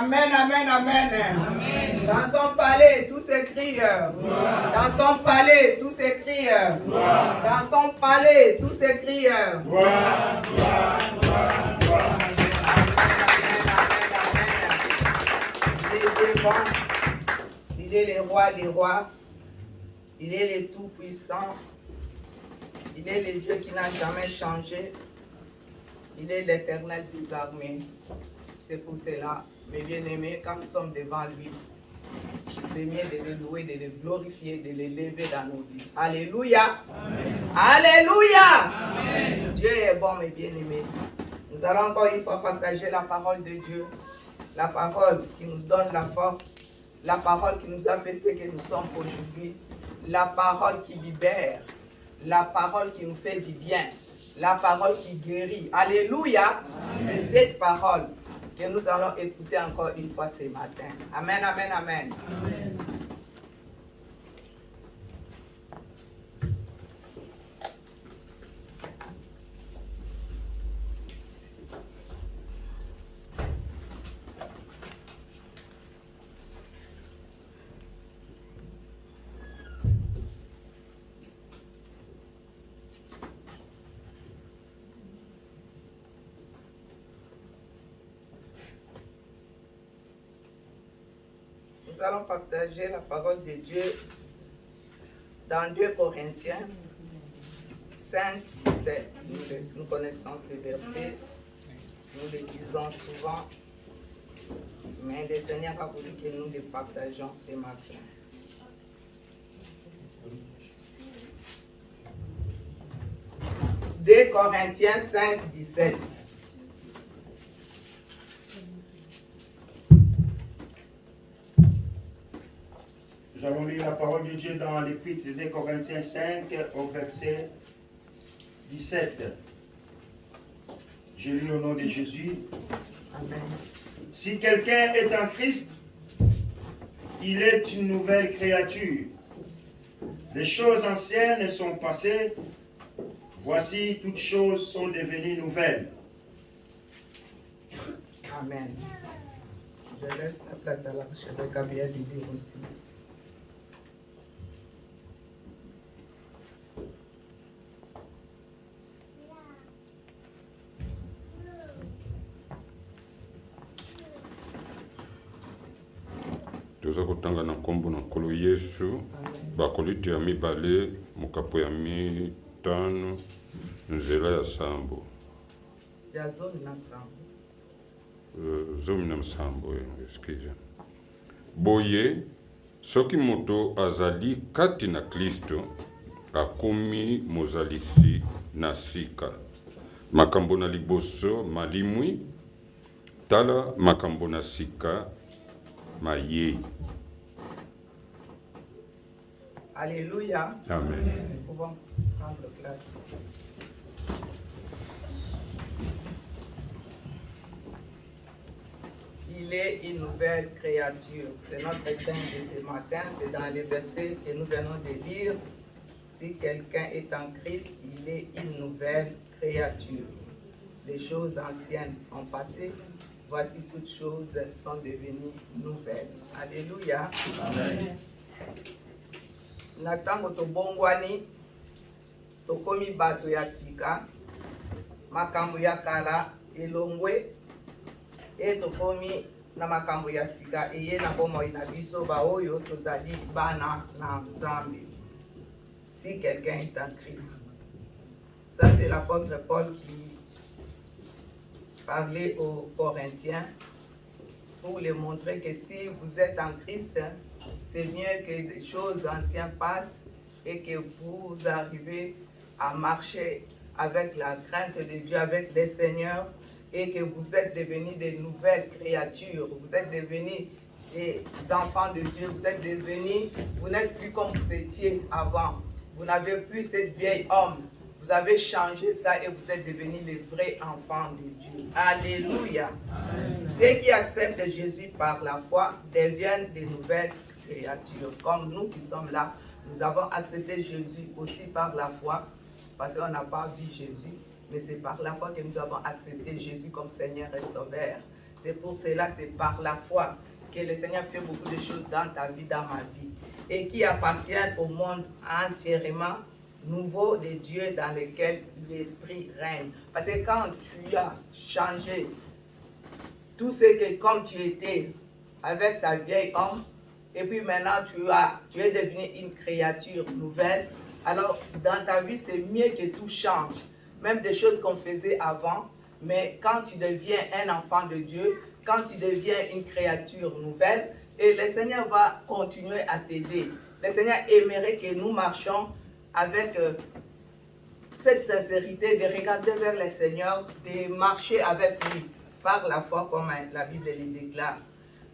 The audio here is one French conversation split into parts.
Amen, amen, amen. Dans son palais, tous s'écrient. Dans son palais, tous s'écrient. Dans son palais, tous s'écrient. Il est le roi des rois. Il est le tout-puissant. Il est le Dieu qui n'a jamais changé. Il est l'Éternel des armées. C'est pour cela, mes bien-aimés, quand nous sommes devant lui, c'est mieux de le louer, de le glorifier, de l'élever dans nos vies. Alléluia. Amen. Alléluia. Amen. Dieu est bon, mes bien-aimés. Nous allons encore une fois partager la parole de Dieu. La parole qui nous donne la force. La parole qui nous a fait ce que nous sommes aujourd'hui. La parole qui libère. La parole qui nous fait du bien. La parole qui guérit. Alléluia. C'est cette parole que nous allons écouter encore une fois ce matin. Amen, amen, amen. Amen. Nous allons partager la parole de Dieu dans 2 Corinthiens 5, 17. Nous connaissons ces versets, nous les disons souvent, mais le Seigneur a voulu que nous les partagions ce matin. « 2 Corinthiens 5, 17. Nous allons lire la parole de Dieu dans l'épître de Corinthiens 5 au verset 17. Je lis au nom de Jésus. Amen. Si quelqu'un est en Christ, il est une nouvelle créature. Les choses anciennes sont passées. Voici, toutes choses sont devenues nouvelles. Amen. Je laisse la place à l'archevêque Gabriel de dire aussi. Toza kotanga na nkombo na nkolo Yesu bakoliti ya mibale mokapo ya mitano nzela ya sambo Ya zone na sambo. zomi na msambo excuse. Boye soki moto azali kati na Kristo akomi mozalisi na sika makambo na liboso malimwi tala makambo na sika mayei. Alléluia. Amen. Nous pouvons prendre place. Il est une nouvelle créature. C'est notre thème de ce matin. C'est dans les versets que nous venons de lire. Si quelqu'un est en Christ, il est une nouvelle créature. Les choses anciennes sont passées. Voici toutes choses sont devenues nouvelles. Alléluia. Amen. Na tango tobongwani tokomi bato ya sika makambo ya kala elongwe e tokomi na makambo ya sika eye na bomoi na biso baoyo tozali bana na Nzambe. Si quelqu'un est en Christ. Ça c'est l'apôtre Paul qui parlait aux Corinthiens pour leur montrer que si vous êtes en Christ, c'est mieux que des choses anciennes passent et que vous arrivez à marcher avec la crainte de Dieu, avec le Seigneur, et que vous êtes devenus des nouvelles créatures. Vous êtes devenus des enfants de Dieu. Vous êtes devenus, vous n'êtes plus comme vous étiez avant. Vous n'avez plus cette vieille homme. Vous avez changé ça et vous êtes devenus les vrais enfants de Dieu. Alléluia. Amen. Ceux qui acceptent Jésus par la foi deviennent des nouvelles créatures. Comme nous qui sommes là, nous avons accepté Jésus aussi par la foi, parce qu'on n'a pas vu Jésus, mais c'est par la foi que nous avons accepté Jésus comme Seigneur et Sauveur. C'est pour cela, c'est par la foi que le Seigneur fait beaucoup de choses dans ta vie, dans ma vie, et qui appartiennent au monde entièrement nouveau de Dieu dans lequel l'Esprit règne. Parce que quand tu as changé tout ce que comme tu étais avec ta vieille homme, et puis maintenant tu es devenu une créature nouvelle, alors dans ta vie c'est mieux que tout change, même des choses qu'on faisait avant, mais quand tu deviens un enfant de Dieu, quand tu deviens une créature nouvelle, et le Seigneur va continuer à t'aider. Le Seigneur aimerait que nous marchions avec cette sincérité de regarder vers le Seigneur, de marcher avec lui par la foi comme la Bible le déclare.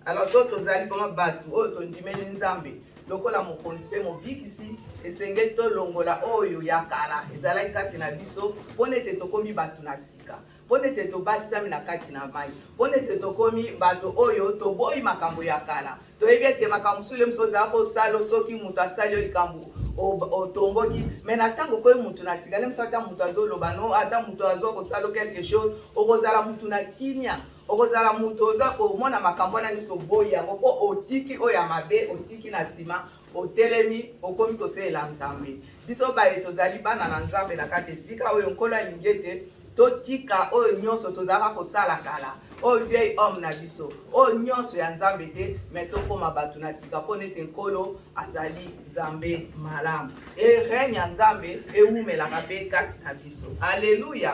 Alors soki tozali koma bato oyo tondimeli Nzambe lokola mokonzi mpe mobikisi esengeli tolongola oyo ya kala ezalaki kati na biso mpo ete tokomi bato na sika, mpo ete tobatisami na kati na mai, mpo ete tokomi bato oyo toboyi makambo ya kala. Toyebi ete makambo mosusu mosusu ozala kosala soki moto asali oyo likambo otomboki, me na ntango koyi moto na sika lemoso ata moto azoloba no, ata moto azo kosala quelque chose, okozala moto na kimia, okozala moto oza komona makambo wana nyonso boyi yango mpo otiki oyo ya mabe, otiki na nsima, otelemi okomi kosalela Nzambe. Biso baye tozali bana na Nzambe na kati esika oyo nkolo alingi ete totika oyo nyonso tozalaka kosala kala, oyo vieil homme na biso, oyo nyonso ya Nzambe te, me tokoma bato na sika mpo ete nkolo azali Nzambe malamu. E règne ya Nzambe ewumelaka mpe kati na biso. Alléluia.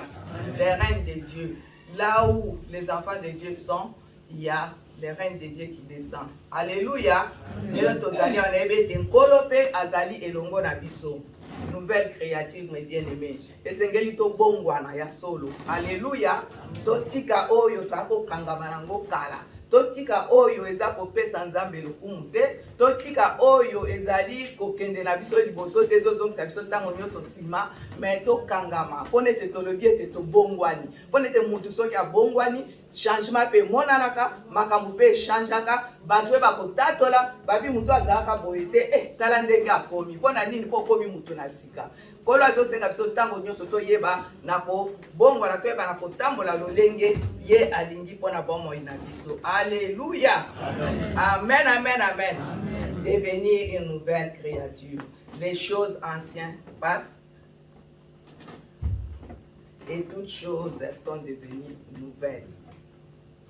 Le règne de Dieu. Là où les enfants de Dieu sont, il y a le règne de Dieu qui descend. Alléluia. Lelo tozali on ebe nkolo pe azali elongo na biso. Nouvelle créature, mes bien-aimés. Esengeli to bongwana ya solo. Alléluia. Totika oyo tako kangamanango kala. Totika oyo eza kopesa Nzambe lokumu te. Totika oyo ezali kokende na biso liboso te zozongisa biso ntango nyonso nsima, me tokangama mpo ete tolobi ete tobongwani, mpo ete mutu soki abongwani changement mpe emonanaka, makambo mpe echangeaka, bato mpe bakotatola babi mutu azalaka boye te, tala ndenge akomi, mpo na nini? Mpo okomi mutu na sika. Nkolo azosenga biso ntango nyonso toyeba na kobongwana, toyeba na kotambola lolenge ye alingi mpo na bomoi na biso. Alléluia. Amen, amen, amen. Devenir une nouvelle créature. Les choses anciennes passent et toutes choses sont devenues nouvelles.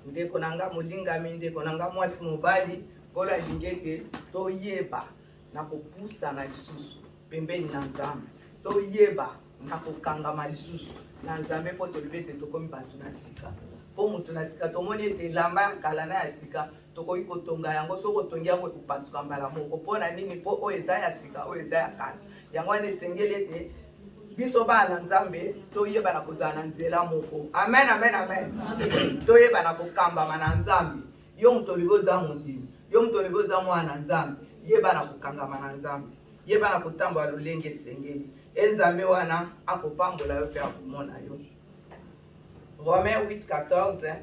Ndeko nanga molingami, ndeko nanga mwasi mobali, nkolo alingi ete toyeba na kopusana lisusu pembeni na Nzambe, toyeba na kokangama lisusu na Nzambe mpo tolobi ete tokomi bato na sika. Mpo moto na sika tomoni ete elamba ya kala na ya sika tokoki kotonga yango, soki otongi yango ekopasuka mbala moko. Mpo na nini? Mpo oyo eza ya sika, oyo eza ya kala. Yango wana esengeli ete biso bana na Nzambe toyeba na kozala na nzela moko. Amen, amen, amen. Toyeba na kokambama na Nzambe. Yo moto olingi oza mondimi, yo moto olingi oza mwana na Nzambe, yeba na kokangama na Nzambe, yeba na kotambola lolenge esengeli. Nzambe wana akopambola yo mpe akomona yo. Romains 8:14.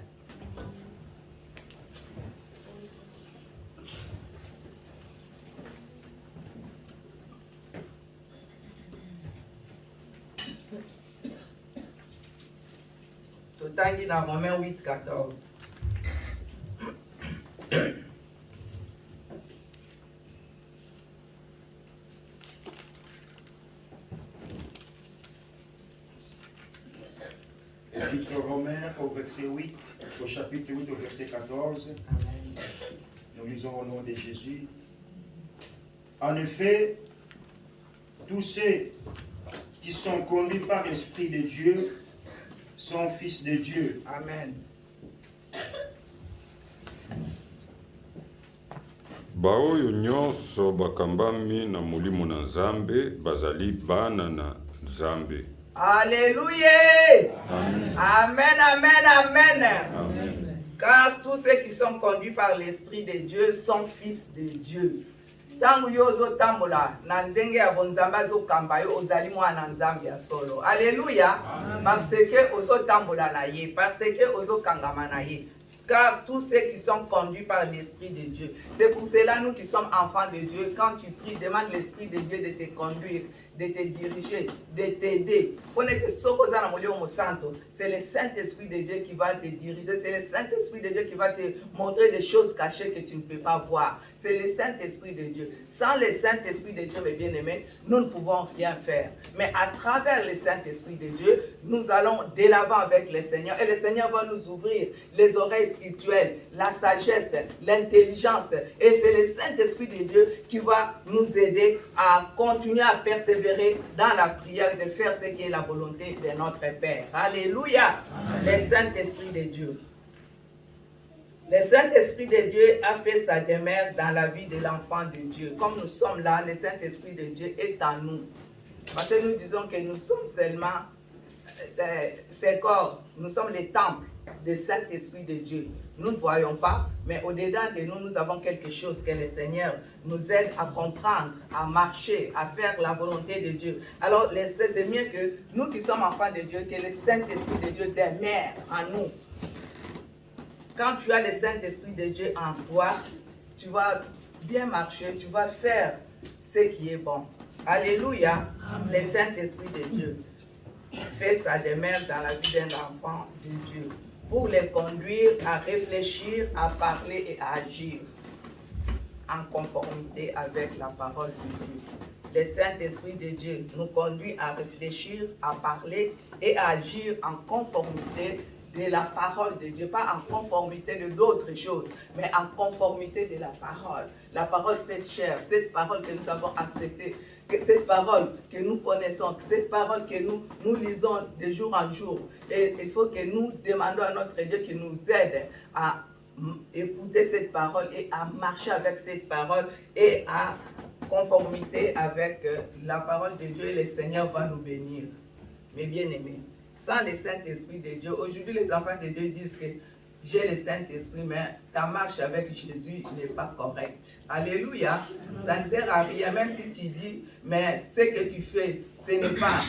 Totangi na Romains 8:14. Épître aux Romains au verset 8, au chapitre 8 au verset 14. Amen. Nous lisons au nom de Jésus. En effet, tous ceux qui sont conduits par l'Esprit de Dieu sont fils de Dieu. Amen. baoyo nyonso bakambami na molimo na Nzambe bazali bana na Nzambe. Alléluia. Amen. Amen, amen, amen. Amen. Car tous ceux qui sont conduits par l'Esprit de Dieu sont fils de Dieu. Tango yo ozotambola na ndenge ya bonzambe azokamba yo ozali mwana Nzambe ya solo. Alléluia. Parce que ozotambola na ye, parce que ozokangama na ye. Car tous ceux qui sont conduits par l'Esprit de Dieu. C'est pour cela nous qui sommes enfants de Dieu. Quand tu pries, demande l'Esprit de Dieu de te conduire, de te diriger, de t'aider. C'est le Saint-Esprit de Dieu qui va te diriger. C'est le Saint-Esprit de Dieu qui va te montrer des choses cachées que tu ne peux pas voir. C'est le Saint-Esprit de Dieu. Sans le Saint-Esprit de Dieu, mes bien-aimés, nous ne pouvons rien faire. Mais à travers le Saint-Esprit de Dieu, nous allons de l'avant avec le Seigneur. Et le Seigneur va nous ouvrir les oreilles spirituelles, la sagesse, l'intelligence. Et c'est le Saint-Esprit de Dieu qui va nous aider à continuer à persévérer dans la prière, de faire ce qui est la volonté de notre Père. Alléluia. Le Saint-Esprit de Dieu. Le Saint-Esprit de Dieu a fait sa demeure dans la vie de l'enfant de Dieu. Comme nous sommes là, le Saint-Esprit de Dieu est en nous. Parce que nous disons que nous sommes seulement ces corps, nous sommes les temples du Saint-Esprit de Dieu. Nous ne voyons pas, mais au-dedans de nous, nous avons quelque chose que le Seigneur nous aide à comprendre, à marcher, à faire la volonté de Dieu. Alors, c'est mieux que nous qui sommes enfants de Dieu, que le Saint-Esprit de Dieu demeure en nous. Quand tu as le Saint-Esprit de Dieu en toi, tu vas bien marcher, tu vas faire ce qui est bon. Alléluia. Amen. Le Saint-Esprit de Dieu fait sa demeure dans la vie d'un enfant de Dieu pour les conduire à réfléchir, à parler et à agir en conformité avec la parole de Dieu. Le Saint-Esprit de Dieu nous conduit à réfléchir, à parler et à agir en conformité de la parole de Dieu, pas en conformité de d'autres choses, mais en conformité de la parole faite chair, cette parole que nous avons acceptée, cette parole que nous connaissons, cette parole que nous lisons de jour en jour. Et il faut que nous demandons à notre Dieu qui nous aide à écouter cette parole et à marcher avec cette parole et à conformité avec la parole de Dieu, et le Seigneur va nous bénir. Mes bien-aimés, sans le Saint-Esprit de Dieu, aujourd'hui les enfants de Dieu disent que j'ai le Saint-Esprit, mais ta marche avec Jésus n'est pas correcte. Alléluia. Ça ne sert à rien, même si tu dis, mais ce que tu fais, ce n'est pas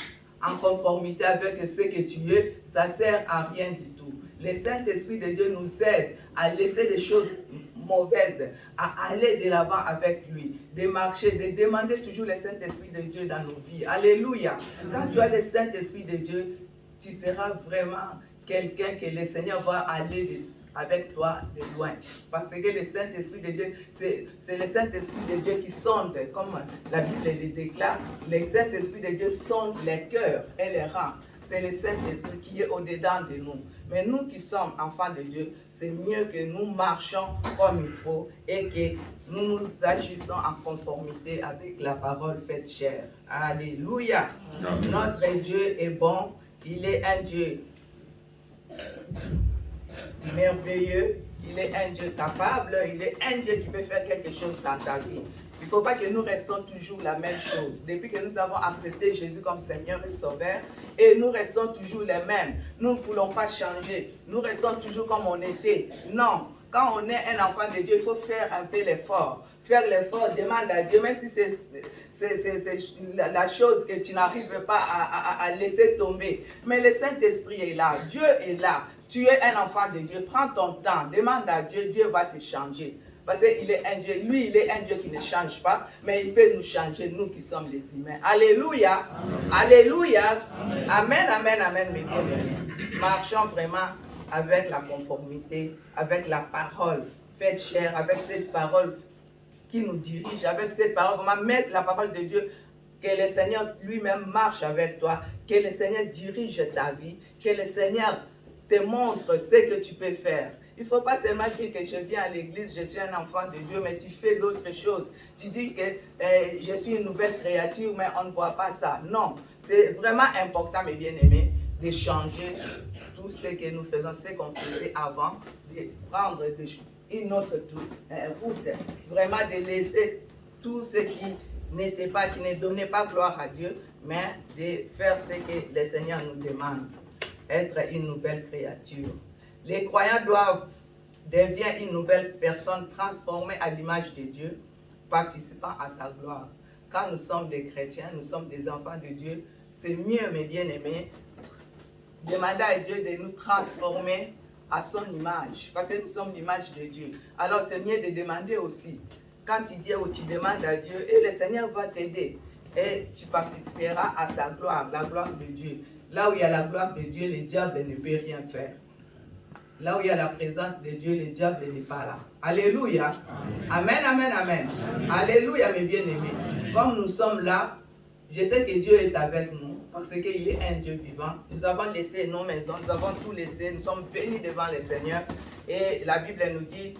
en conformité avec ce que tu es, ça ne sert à rien du tout. Le Saint-Esprit de Dieu nous aide à laisser les choses mauvaises, à aller de l'avant avec lui, de marcher, de demander toujours le Saint-Esprit de Dieu dans nos vies. Alléluia. Quand tu as le Saint-Esprit de Dieu, tu seras vraiment quelqu'un que le Seigneur va aller avec toi de loin. Parce que le Saint-Esprit de Dieu, c'est le Saint-Esprit de Dieu qui sonde, comme la Bible le déclare, le Saint-Esprit de Dieu sonde les cœurs et les rangs. C'est le Saint-Esprit qui est au-dedans de nous. Mais nous qui sommes enfants de Dieu, c'est mieux que nous marchions comme il faut et que nous nous agissons en conformité avec la parole faite chair. Alléluia. Amen. Notre Dieu est bon. Il est un Dieu merveilleux, il est un Dieu capable, il est un Dieu qui peut faire quelque chose dans ta vie. Il ne faut pas que nous restons toujours la même chose. Depuis que nous avons accepté Jésus comme Seigneur et Sauveur, et nous restons toujours les mêmes. Nous ne voulons pas changer. Nous restons toujours comme on était. Non, quand on est un enfant de Dieu, il faut faire un peu l'effort. Faire l'effort, demande à Dieu, même si c'est la chose que tu n'arrives pas à laisser tomber. Mais le Saint-Esprit est là, Dieu est là. Tu es un enfant de Dieu, prends ton temps, demande à Dieu, Dieu va te changer. Parce qu'il est un Dieu, lui il est un Dieu qui ne change pas, mais il peut nous changer, nous qui sommes les humains. Alléluia, amen. Alléluia, amen, amen, amen, amen, mes bien-aimés. Marchons vraiment avec la conformité, avec la parole faite chair, avec cette parole qui nous dirige, avec cette parole, vraiment mettre la parole de Dieu, que le Seigneur lui-même marche avec toi, que le Seigneur dirige ta vie, que le Seigneur te montre ce que tu peux faire. Il ne faut pas seulement dire que je viens à l'église, je suis un enfant de Dieu, mais tu fais d'autres choses. Tu dis que je suis une nouvelle créature, mais on ne voit pas ça. Non, c'est vraiment important, mes bien-aimés, de changer tout ce que nous faisons, ce qu'on faisait avant, de prendre une autre route, vraiment de laisser tout ce qui n'était pas, qui ne donnait pas gloire à Dieu, mais de faire ce que le Seigneur nous demande, être une nouvelle créature. Les croyants doivent devenir une nouvelle personne transformée à l'image de Dieu, participant à sa gloire. Quand nous sommes des chrétiens, nous sommes des enfants de Dieu, c'est mieux, mes bien-aimés, demander à Dieu de nous transformer à son image, parce que nous sommes l'image de Dieu. Alors c'est mieux de demander aussi. Quand tu dis ou tu demandes à Dieu, et le Seigneur va t'aider. et tu participeras à sa gloire, la gloire de Dieu. Là où il y a la gloire de Dieu, le diable ne peut rien faire. Là où il y a la présence de Dieu, le diable n'est pas là. Alléluia. Amen, amen, amen. Alléluia, mes bien-aimés. Comme nous sommes là, je sais que Dieu est avec nous, parce qu'il est un Dieu vivant. Nous avons laissé nos maisons, nous avons tout laissé, nous sommes venus devant le Seigneur. Et la Bible nous dit,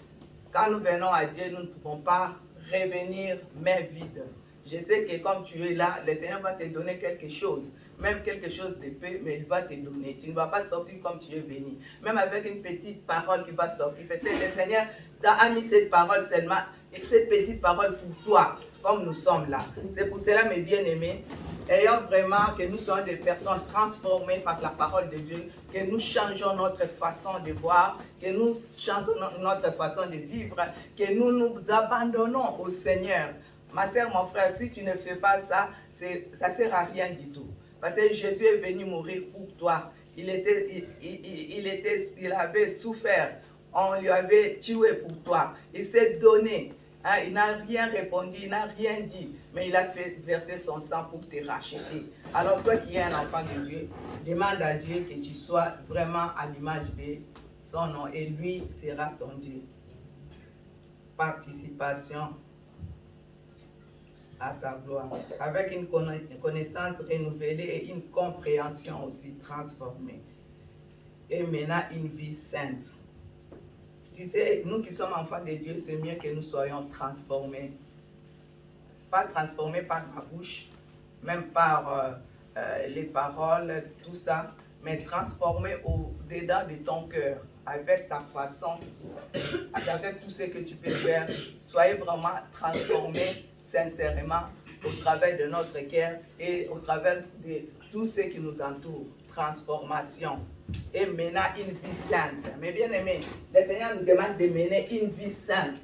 quand nous venons à Dieu, nous ne pouvons pas revenir main vide. Je sais que comme tu es là, le Seigneur va te donner quelque chose. Même quelque chose de peu, mais il va te donner. Tu ne vas pas sortir comme tu es venu. Même avec une petite parole qui va sortir. Peut-être le Seigneur t'a mis cette parole seulement, et cette petite parole pour toi, comme nous sommes là. C'est pour cela, mes bien-aimés, ayons vraiment que nous soyons des personnes transformées par la parole de Dieu, que nous changeons notre façon de voir, que nous changeons notre façon de vivre, que nous nous abandonnons au Seigneur. Ma soeur, mon frère, si tu ne fais pas ça, ça ne sert à rien du tout. Parce que Jésus est venu mourir pour toi. Il avait souffert. On lui avait tué pour toi. Il s'est donné. Hein, il n'a rien répondu, il n'a rien dit. Mais il a fait verser son sang pour te racheter. Alors toi qui es un enfant de Dieu, demande à Dieu que tu sois vraiment à l'image de son nom. Et lui sera ton Dieu. Participation à sa gloire, avec une connaissance renouvelée et une compréhension aussi transformée. Et maintenant, une vie sainte. Tu sais, nous qui sommes enfants de Dieu, c'est mieux que nous soyons transformés. Pas transformés par la bouche, même par les paroles, tout ça, mais transformés au-dedans de ton cœur, avec ta façon, avec tout ce que tu peux faire. Soyez vraiment transformés sincèrement au travers de notre cœur et au travers de tout ce qui nous entoure. Transformation. Et maintenant, une vie sainte. Mais bien aimés, le Seigneur nous demande de mener une vie sainte.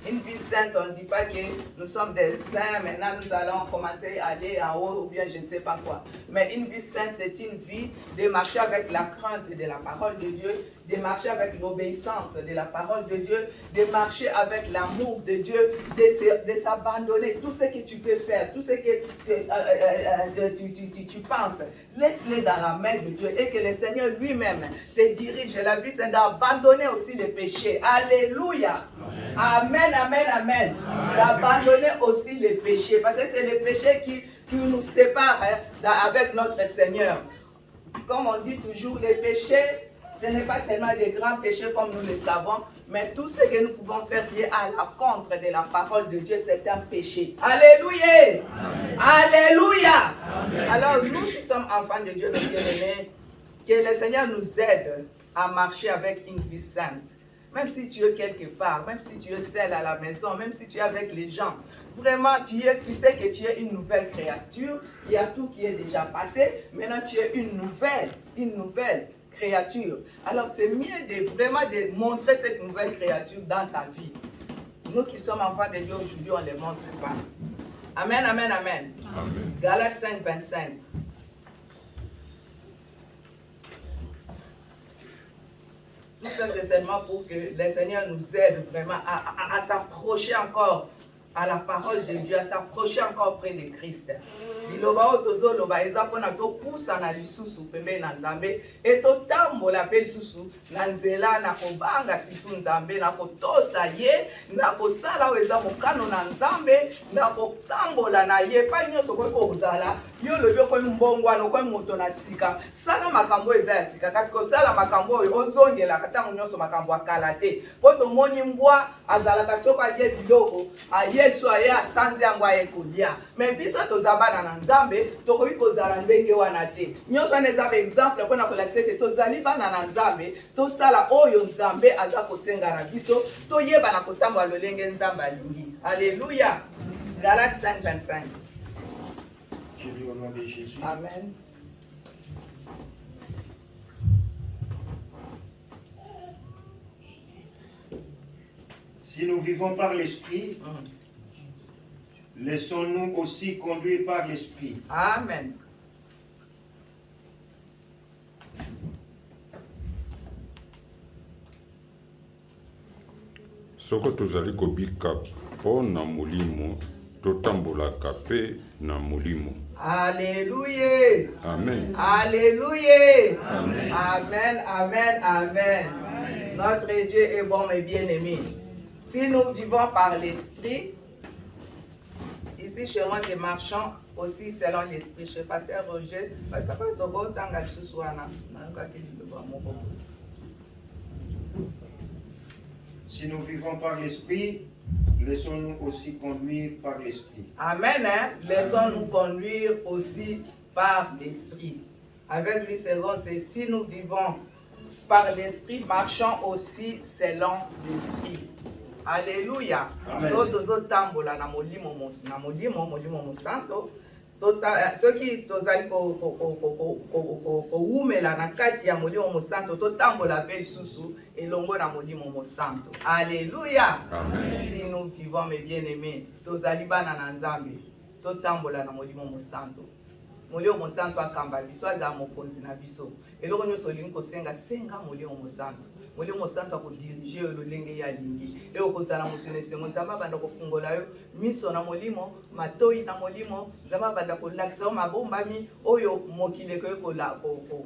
Une vie sainte, on ne dit pas que nous sommes des saints, maintenant nous allons commencer à aller en haut ou bien je ne sais pas quoi. Mais une vie sainte, c'est une vie de marcher avec la crainte de la parole de Dieu, de marcher avec l'obéissance de la parole de Dieu, de marcher avec l'amour de Dieu, de s'abandonner. Tout ce que tu peux faire, tout ce que tu penses, laisse-le dans la main de Dieu et que le Seigneur lui-même te dirige. La vie, c'est d'abandonner aussi les péchés. Alléluia. Amen, amen, amen. D'abandonner aussi les péchés, parce que c'est les péchés qui nous séparent avec notre Seigneur. Comme on dit toujours, les péchés, ce n'est pas seulement des grands péchés comme nous le savons, mais tout ce que nous pouvons faire qui est à l'encontre de la parole de Dieu, c'est un péché. Alléluia. Amen. Alléluia. Amen. Alors nous qui sommes enfants de Dieu, nos bien-aimés, que le Seigneur nous aide à marcher avec une vie sainte. Même si tu es quelque part, même si tu es seul à la maison, même si tu es avec les gens, vraiment tu sais que tu es une nouvelle créature, il y a tout qui est déjà passé, maintenant tu es une nouvelle créature. Alors c'est mieux de montrer cette nouvelle créature dans ta vie. Nous qui sommes enfants de Dieu aujourd'hui, on ne les montre pas. Amen, amen, amen. Amen. Galates 5, 25. Tout ça, c'est seulement pour que le Seigneur nous aide vraiment à s'approcher encore à la parole de Dieu, à s'approcher encore près de Christ. Liloba otozo loba eza pona to pousa na lisusu pembe na Nzambe et to tambola pe lisusu na nzela na kobanga situ Nzambe na kotosa ye na kosala weza mokano na Nzambe na kotambola na ye pa nyonso ko kozala yo lobi ko mbongwana ko moto na sika sala makambo eza ya sika kasi ko sala makambo oyo ozongela kata nyonso makambo akala te po to moni mbwa azalaka soko aye biloko yesu aye asanzi yango aye kolia mais biso tozabana na Nzambe tokoki kozala ndenge wana te nyonso wana eza exemple mpona kolakisa ete tozali bana na Nzambe tosala oyo Nzambe aza kosenga na biso toyeba na kotambola lolenge Nzambe alingi. Alléluia. Galates 5:25. Je lis au nom de Jésus. Amen. Si nous vivons par l'Esprit, laissons-nous aussi conduire par l'Esprit. Amen. Soko tozali kobika mpona molimo totambolaka mpe na molimo. Alléluia. Amen. Alléluia. Amen. Amen, amen, amen. Notre Dieu est bon, mes bien-aimés. Si nous vivons par l'Esprit, ici chez moi, c'est marchant aussi selon l'Esprit. Chez Pasteur Roger, ça passe de bon temps à Choussouana. Si nous vivons par l'Esprit, laissons-nous aussi conduire par l'Esprit. Amen. Hein? Laissons-nous conduire aussi par l'Esprit. Avec lui, c'est si nous vivons par l'Esprit, marchons aussi selon l'Esprit. Alléluia. Zotambola na molimo mosanto. Soki tozali koumela na kati ya molimo mosanto, totambola pe lisusu elongo na molimo mosanto. Alléluia. Si nous vivons, mes bien-aimés, tozali bana na Nzambe, totambola na molimo mosanto. Molimo mosanto akamba biso aza mokonzi na biso. Eloko nyonso olingi kosenga, senga molimo mosanto. Molimo mosanto akodirige yo lolenge ya lingi. E okozala moto na esengo, Nzambe abanda kofungola yo miso na molimo, matoi na molimo, Nzambe abanda kolakisa yo mabombami oyo mokili ekoki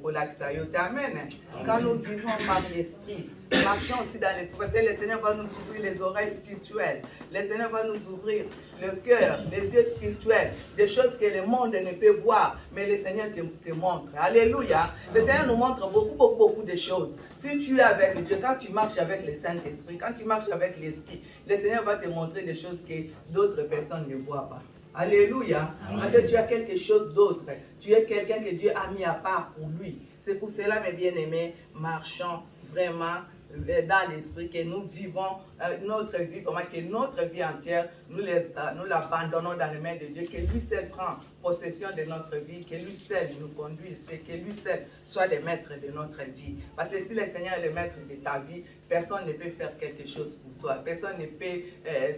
kolakisa yo. Amen. Quand nous vivons par l'Esprit, marchons aussi dans l'Esprit, parce que le Seigneur va nous ouvrir les oreilles spirituelles. Le Seigneur va nous ouvrir le cœur, les yeux spirituels, des choses que le monde ne peut voir, mais le Seigneur te montre. Alléluia. Le Seigneur nous montre beaucoup de choses. Si tu es avec Dieu, quand tu marches avec le Saint-Esprit, quand tu marches avec l'Esprit, le Seigneur va te montrer des choses que d'autres personnes ne voient pas. Alléluia. Parce que tu as quelque chose d'autre. Tu es quelqu'un que Dieu a mis à part pour lui. C'est pour cela, mes bien-aimés, marchons vraiment dans l'esprit, que nous vivons notre vie, comment que notre vie entière, nous l'abandonnons dans les mains de Dieu, que lui seul prend possession de notre vie, que lui seul nous conduise, que lui seul soit le maître de notre vie. Parce que si le Seigneur est le maître de ta vie, personne ne peut faire quelque chose pour toi. Personne ne peut,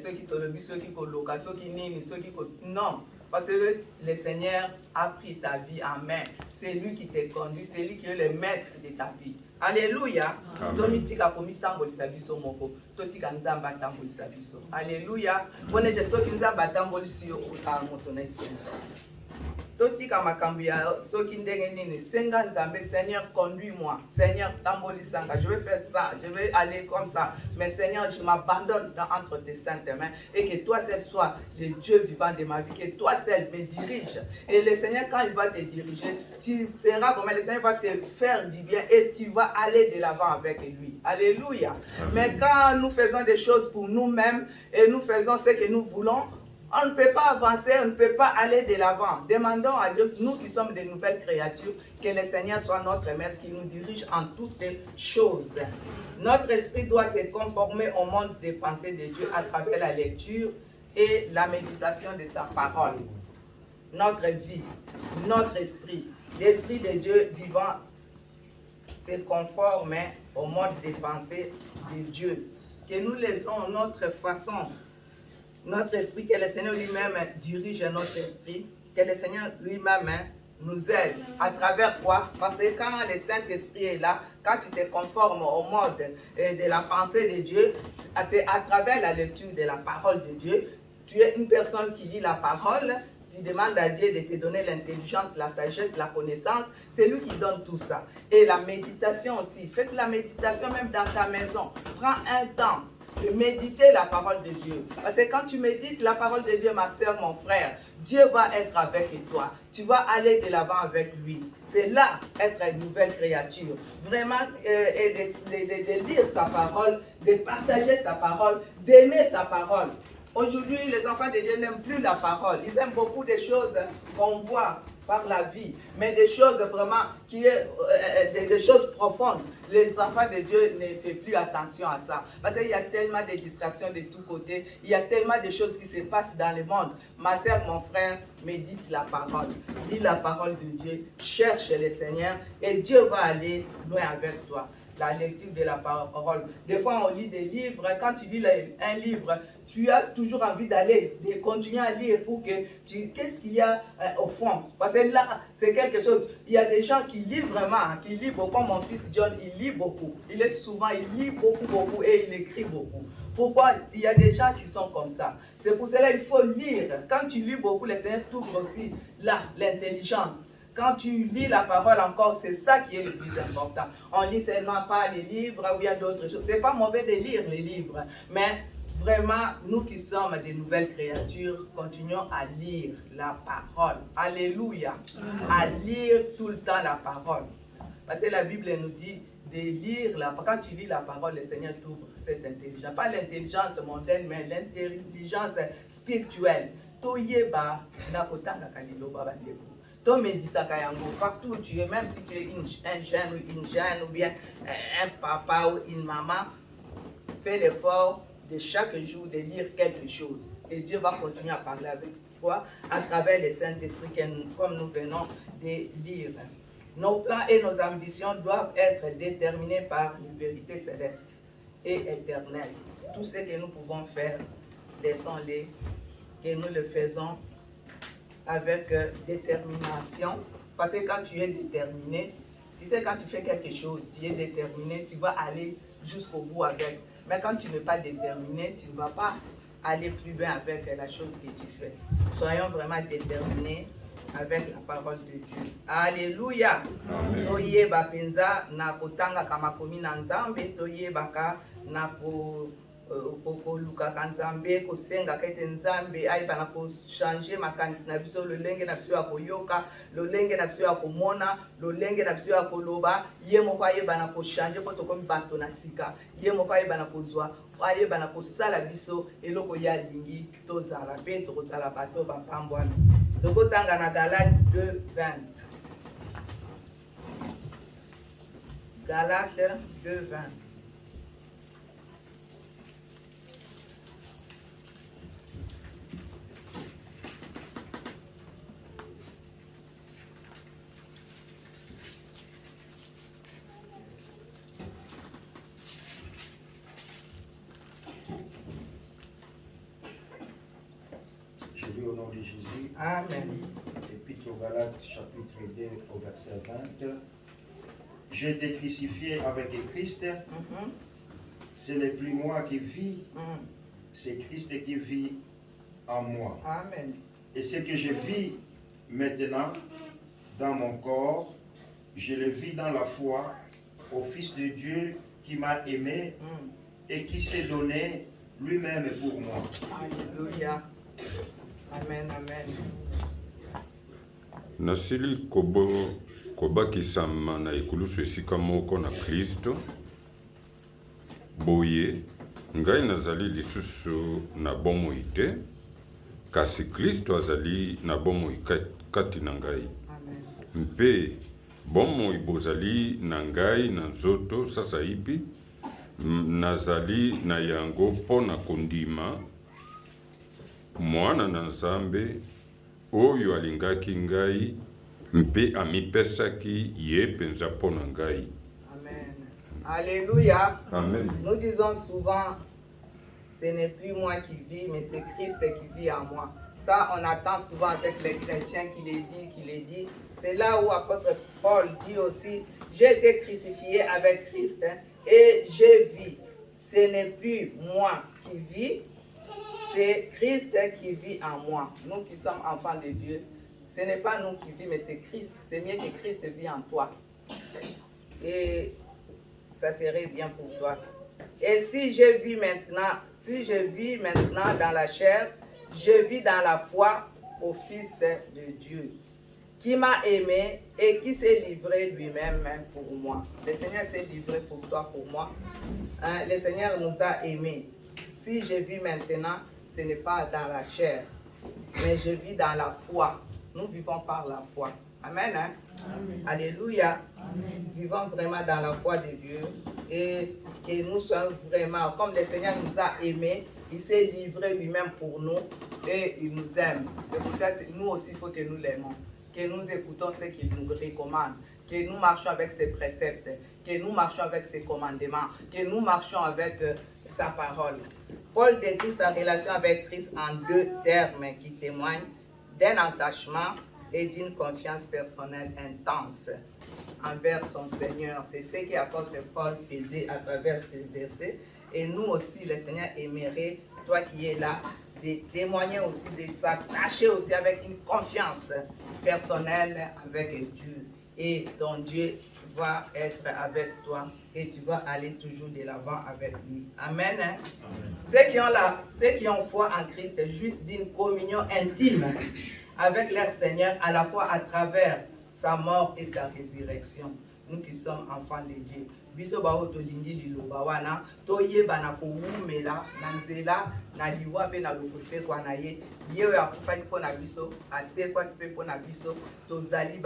ceux qui te le disent, ceux qui coloquent, ceux qui nient, ceux qui... Non. Parce que le Seigneur a pris ta vie en main. C'est lui qui te conduit, c'est lui qui est le maître de ta vie. Alléluia. Alléluia. Bonne de ceux qui nous totika makambi ya soki ndenge nini senga Nzambe. Seigneur, conduis-moi. Seigneur, tambolisanga, je vais faire ça, je vais aller comme ça, mais Seigneur, je m'abandonne entre tes saintes mains, et que toi seul sois le Dieu vivant de ma vie, que toi seul me dirige. Et le Seigneur, quand il va te diriger, tu seras comme le Seigneur va te faire du bien et tu vas aller de l'avant avec lui. Alléluia. Mais quand nous faisons des choses pour nous-mêmes et nous faisons ce que nous voulons, on ne peut pas avancer, on ne peut pas aller de l'avant. Demandons à Dieu, nous qui sommes de nouvelles créatures, que le Seigneur soit notre maître, qui nous dirige en toutes choses. Notre esprit doit se conformer au monde des pensées de Dieu à travers la lecture et la méditation de sa parole. Notre vie, notre esprit, l'esprit de Dieu vivant se conforme au monde des pensées de Dieu. Que nous laissons notre façon, notre esprit, que le Seigneur lui-même dirige notre esprit, que le Seigneur lui-même nous aide. À travers quoi? Parce que quand le Saint-Esprit est là, quand tu te conformes au mode de la pensée de Dieu, c'est à travers la lecture de la parole de Dieu. Tu es une personne qui lit la parole, tu demandes à Dieu de te donner l'intelligence, la sagesse, la connaissance. C'est lui qui donne tout ça. Et la méditation aussi. Faites la méditation même dans ta maison. Prends un temps de méditer la parole de Dieu. Parce que quand tu médites la parole de Dieu, ma soeur, mon frère, Dieu va être avec toi. Tu vas aller de l'avant avec lui. C'est là être une nouvelle créature. Vraiment, de lire sa parole, de partager sa parole, d'aimer sa parole. Aujourd'hui, les enfants de Dieu n'aiment plus la parole. Ils aiment beaucoup de choses qu'on voit par la vie, mais des choses vraiment qui est des choses profondes. Les enfants de Dieu ne font plus attention à ça. Parce qu'il y a tellement de distractions de tous côtés. Il y a tellement de choses qui se passent dans le monde. Ma soeur, mon frère, médite la parole. Lis la parole de Dieu. Cherche le Seigneur et Dieu va aller loin avec toi. La lecture de la parole. Des fois, on lit des livres. Quand tu lis un livre, tu as toujours envie d'aller, de continuer à lire pour que tu... Qu'est-ce qu'il y a au fond? Parce que là, c'est quelque chose. Il y a des gens qui lisent vraiment, hein, qui lisent beaucoup. Mon fils John, il lit beaucoup. Il lit beaucoup et il écrit beaucoup. Pourquoi? Il y a des gens qui sont comme ça. C'est pour cela qu'il faut lire. Quand tu lis beaucoup, le Seigneur t'ouvre aussi là, l'intelligence. Quand tu lis la parole encore, c'est ça qui est le plus important. On lit seulement pas les livres ou bien d'autres choses. C'est pas mauvais de lire les livres, mais vraiment, nous qui sommes des nouvelles créatures, continuons à lire la parole. Alléluia. À lire tout le temps la parole. Parce que la Bible nous dit de lire la parole. Quand tu lis la parole, le Seigneur t'ouvre cette intelligence. Pas l'intelligence mondaine, mais l'intelligence spirituelle. Toyeba nakotanga kaliloba bandeko. To méditaka yango partout où tu es, même si tu es un jeune ou bien un papa ou une maman, fais l'effort de chaque jour de lire quelque chose. Et Dieu va continuer à parler avec toi à travers le Saint-Esprit comme nous venons de lire. Nos plans et nos ambitions doivent être déterminés par une vérité céleste et éternelle. Tout ce que nous pouvons faire, laissons-les, que nous le faisons avec détermination. Parce que quand tu es déterminé, tu sais, quand tu fais quelque chose, tu es déterminé, tu vas aller jusqu'au bout avec. Mais quand tu n'es pas déterminé, tu ne vas pas aller plus loin avec la chose que tu fais. Soyons vraiment déterminés avec la parole de Dieu. Alléluia. Toye bapenza na kotanga kamakomi na nzambe, toye baka na kokoluka nzambe, kosenga kete nzambe ayeba na kochange makanisi na biso, lolenge na biso ya koyoka, lolenge na biso ya komona, lolenge na biso ya koloba. Ye moko ayeba na kochange po tokomi bato na sika. Ye moko ayeba na kozwa, ayeba na kosala biso eloko ya lingi tozala pe tokozala bato bapambwana. Tokotanga na Galate 2:20. Galate 2:20. Je lis au nom de Jésus. Amen. Épître aux Galates, chapitre 2, au verset 20. J'ai été crucifié avec Christ. Ce n'est plus moi qui vis, c'est Christ qui vit en moi. Amen. Et ce que je vis maintenant dans mon corps, je le vis dans la foi au Fils de Dieu qui m'a aimé et qui s'est donné lui-même pour moi. Alléluia. Amen, amen. nasili kobakisama na ekulusu esika moko na Kristo. Boye ngai nazali lisusu na bomoi te, kasi Kristo azali na bomoi kati na ngai. Mpe bomoi bozali na ngai na nzoto sasa hivi, nazali na yango mpo na kondima mwana na Nzambe oyo alingaki ngai mpe amipesaki ye penza mpo na ngai. Amen. Alléluia. Amen. Nous disons souvent, ce n'est plus moi qui vis, mais c'est Christ qui vit en moi. Ça, on attend souvent avec les chrétiens qui les dit. C'est là où apôtre Paul dit aussi, j'ai été crucifié avec Christ et je vis. Ce n'est plus moi qui vis, c'est Christ qui vit en moi. Nous qui sommes enfants de Dieu, ce n'est pas nous qui vivons, mais c'est Christ. C'est mieux que Christ vit en toi. Et ça serait bien pour toi. Et si je vis maintenant dans la chair, je vis dans la foi au Fils de Dieu, qui m'a aimé et qui s'est livré lui-même pour moi. Le Seigneur s'est livré pour toi, pour moi. Le Seigneur nous a aimés. Si je vis maintenant, ce n'est pas dans la chair, mais je vis dans la foi. Nous vivons par la foi. Amen. Hein? Amen. Alléluia. Amen. Vivons vraiment dans la foi de Dieu et que nous soyons vraiment, comme le Seigneur nous a aimés, il s'est livré lui-même pour nous et il nous aime. C'est pour ça que nous aussi, il faut que nous l'aimons, que nous écoutons ce qu'il nous recommande, que nous marchons avec ses préceptes, que nous marchons avec ses commandements, que nous marchons avec sa parole. Paul décrit sa relation avec Christ en 2 termes qui témoignent d'un attachement et d'une confiance personnelle intense envers son Seigneur. C'est ce qu'apôtre Paul faisait à travers ces versets. Et nous aussi, le Seigneur aimerait, toi qui es là, de témoigner aussi, de s'attacher aussi avec une confiance personnelle avec Dieu. Et ton Dieu va être avec toi et tu vas aller toujours de l'avant avec lui. Amen. Amen. Ceux qui ont foi en Christ jouissent d'une communion intime avec leur Seigneur, à la fois à travers sa mort et sa résurrection. Nous qui sommes enfants de Dieu. Biso bao tolingi liloba wana toyeba na kuwumela na nzela na liwa pe na lokosekwa na ye ye oyo akufaki mpo na biso asekwaki mpe mpo na biso tozali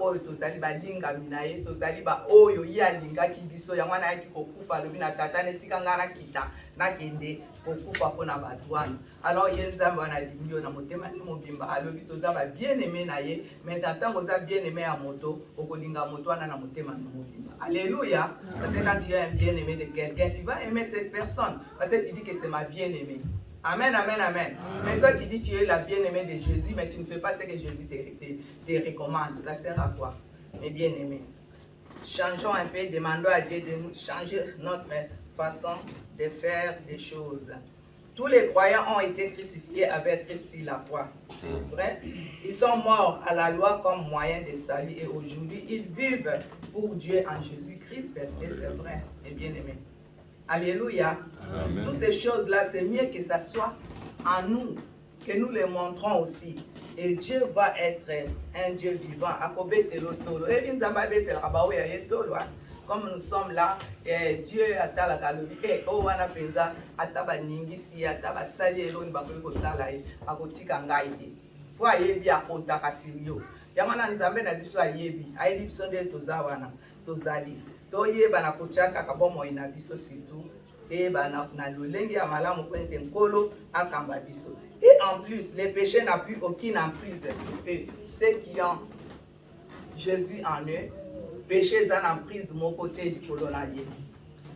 oyo tozali balingami na ye tozali oyo ye alingaki biso yango wana ayaki kokufa alobi na tata netika ngai nakita nakende kokufa mpo na bato wana. Alors ye nzambe wana alingi yo na motema ndi mobimba alobi toza babieneme na ye mais ntango oza bieneme ya moto okolinga moto wana na motema ndi mobimba. Alléluia. Parce que quand tu es un bien-aimé de quelqu'un, tu vas aimer cette personne. Parce que tu dis que c'est ma bien-aimée. Amen, amen, amen. Mais toi, tu dis que tu es la bien-aimée de Jésus, mais tu ne fais pas ce que Jésus te recommande. Ça sert à quoi, mes bien-aimés? Changeons un peu, demandons à Dieu de nous changer notre façon de faire des choses. Tous les croyants ont été crucifiés avec Christ sur la croix. C'est vrai. Ils sont morts à la loi comme moyen de salut et aujourd'hui, ils vivent pour Dieu en Jésus-Christ. Et c'est vrai, mes bien-aimés. Alléluia. Amen. Toutes ces choses-là, c'est mieux que ça soit en nous, que nous les montrons aussi. Et Dieu va être un Dieu vivant. Comme nous sommes là, Dieu a la galerie. Et oh, wana penza ataba ningisi ataba sali eloni bakoki kosala ye akotika ngai te. Po ayebi akontaka sirio. Yango na nzambe na biso ayebi biso nde toza wana tozali. Toyeba na kotiaka kabomoi na biso surtout. Eba na lolenge ya malamu po ete nkolo akamba biso. Et en plus, les péchés n'ont plus aucune emprise sur eux. Ceux qui ont Jésus en eux, péché za na prise mon côté likolo na ye.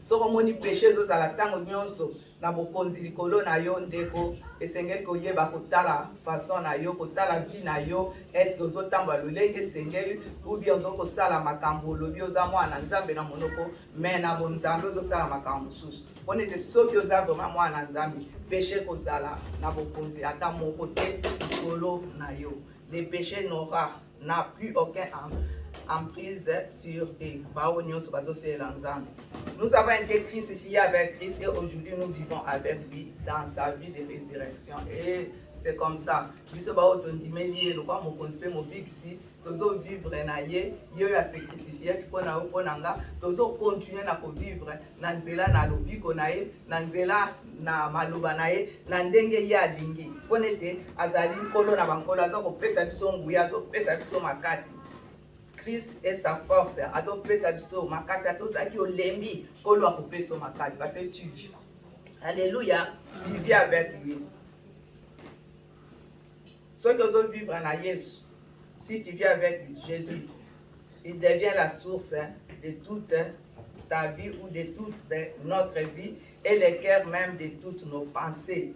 So komoni péché zo za la tango nyonso na bokonzi likolo na yo ndeko esengeli koyeba kotala façon na yo kotala vie na yo est-ce que ozo tamba lolenge esengeli ou bien ozo kosala makambo lobi oza mwana nzambe na monoko mais na bonzambe ozo sala makambo susu. On est de soki oza vraiment mwana nzambe péché kozala na bokonzi ata moko te likolo na yo. Les péchés n'a plus aucun emprise sur eux. Nous avons été crucifiés avec Christ et aujourd'hui nous vivons avec lui dans sa vie de résurrection. Et c'est comme ça. Vivre na ye yo ya se crucifié pona oponanga tozo continuer na ko vivre na nzela na lobiko na ye na nzela na maloba na ye na ndenge ya lingi ponete azali nkolo na bankolo azo kopesa biso nguya azo pesa biso makasi. Christ est sa force azo pesa biso makasi atozaki olembi kolo akopesa makasi parce que tu vis. Alléluia, tu vis avec lui. Ceux qui osent vivre na Yesu, si tu vis avec Jésus, il devient la source de toute ta vie ou de toute notre vie et le cœur même de toutes nos pensées,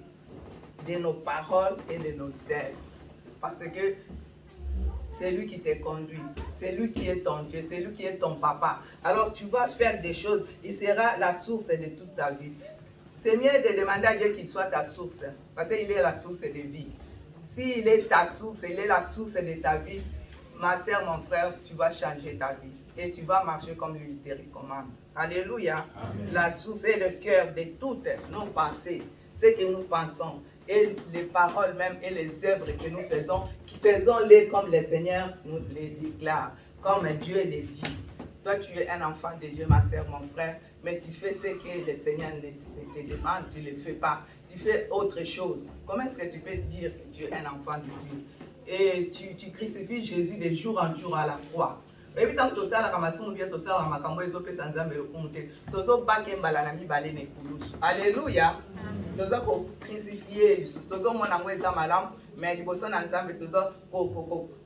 de nos paroles et de nos œuvres. Parce que c'est lui qui te conduit, c'est lui qui est ton Dieu, c'est lui qui est ton papa. Alors tu vas faire des choses, il sera la source de toute ta vie. C'est mieux de demander à Dieu qu'il soit ta source, parce qu'il est la source de vie. S'il est ta source, il est la source de ta vie, ma soeur, mon frère, tu vas changer ta vie. Et tu vas marcher comme lui te recommande. Alléluia. Amen. La source est le cœur de toutes nos pensées, ce que nous pensons, et les paroles même, et les œuvres que nous faisons-les comme le Seigneur nous les déclare, comme Dieu les dit. Toi, tu es un enfant de Dieu, ma soeur, mon frère, mais tu fais ce que le Seigneur te demande, tu ne le fais pas. Tu fais autre chose. Comment est-ce que tu peux dire que tu es un enfant de Dieu? Et tu crucifies Jésus de jour en jour à la croix. Alléluia. Nous avons crucifié, nous avons mais liboso na nzambe toza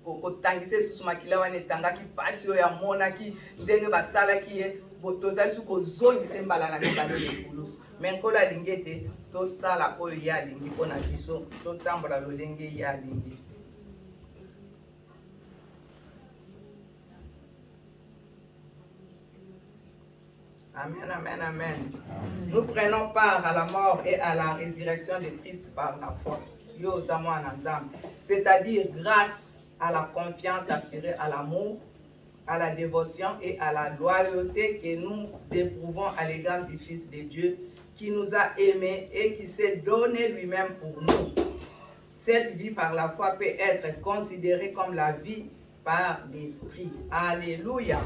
kotangisa lisusu makila wana etangaki pasi oyo amonaki ndenge basalaki ye tozali su kozongisa mbala na mibale lekulusu me nkolo alingi ete tosala oyo ye alingi mpo na biso totambola lolenge ye alingi. Amen, amen, amen. Nous prenons part à la mort et à la résurrection de Christ par la foi. C'est-à-dire grâce à la confiance assurée à l'amour, à la dévotion et à la loyauté que nous éprouvons à l'égard du Fils de Dieu qui nous a aimés et qui s'est donné lui-même pour nous. Cette vie par la foi peut être considérée comme la vie par l'Esprit. Alléluia.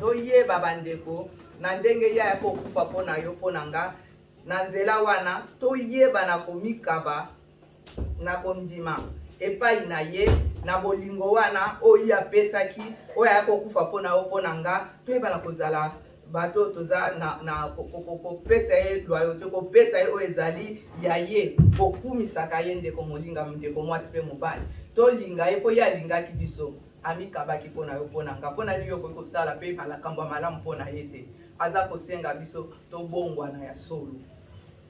Toye babandeko na ndenge ya kokufa pona yo pona nga na nzela wana toyeba na komikaba na kondima epai na ye na bolingo wana oyo apesaki oyo akokufa pona yo pona nga toyeba na kozala bato toza na kopesa ye loyauté kopesa ye oyo ezali ya ye kokumisaka ye ndeko molinga ndeko mwasi mpe mobali tolinga ye po ye alingaki biso amikabaki pona yo pona nga pona liyo koki kosala mpe malakambo ya malamu pona ye te aza kosenga biso tobongwana ya solo.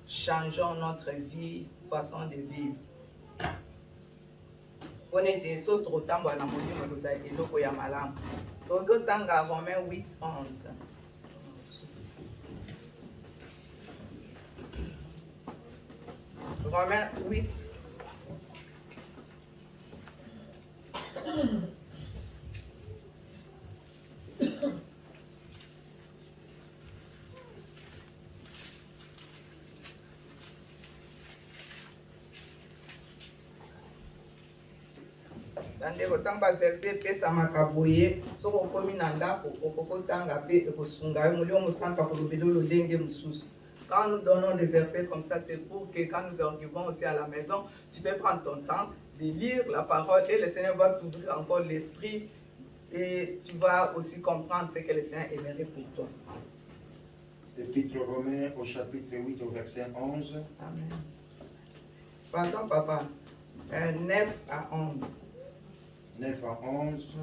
Changeons notre vie, façon de vivre. On était so trotambo na molimo tozali eloko ya malamu. Totanga Romains 8:11. Romains 8. Ndeko tamba verset pesa makaboye soko komi na ndako okokotanga pe ekosunga yo mulio mosantu akolobela lolenge mosusu. Quand nous donnons des versets comme ça, c'est pour que quand nous arrivons aussi à la maison, tu peux prendre ton temps de lire la parole et le Seigneur va t'ouvrir encore l'esprit et tu vas aussi comprendre ce que le Seigneur aimerait pour toi. Épître aux Romains au chapitre 8 au verset 11. Amen. Pardon papa, 9 à 11. 9 à 11,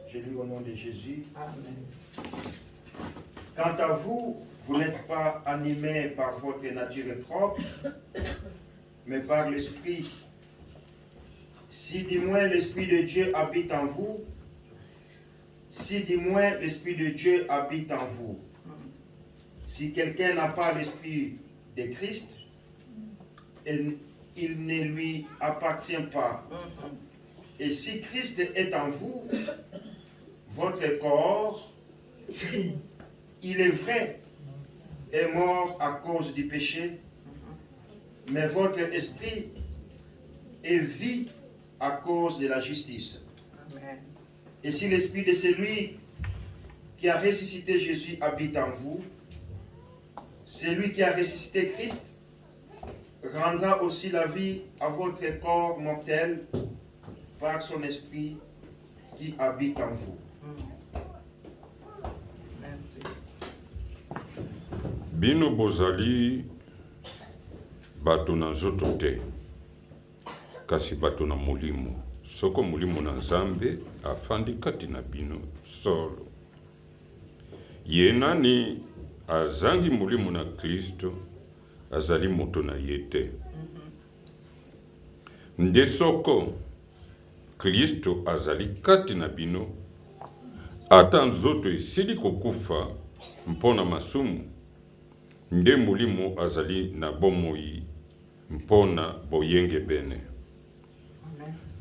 je lis au nom de Jésus. Amen. Quant à vous, vous n'êtes pas animés par votre nature propre, mais par l'Esprit. Si du moins l'Esprit de Dieu habite en vous, si du moins l'Esprit de Dieu habite en vous. Si quelqu'un n'a pas l'Esprit de Christ, il ne lui appartient pas. Et si Christ est en vous, votre corps, il est vrai, est mort à cause du péché, mais votre esprit est vie à cause de la justice. Amen. Et si l'esprit de celui qui a ressuscité Jésus habite en vous, celui qui a ressuscité Christ rendra aussi la vie à votre corps mortel par son esprit qui habite en vous. Merci. Bino bozali bato na nzoto te kasi bato na molimo soko molimo na nzambe afandi kati na bino solo ye nani azangi molimo na Kristo azali moto na ye te nde soko Kristo azali kati na bino ata nzoto esili kokufa mpona masumu nde molimo azali na bomoi mpona boyenge bene.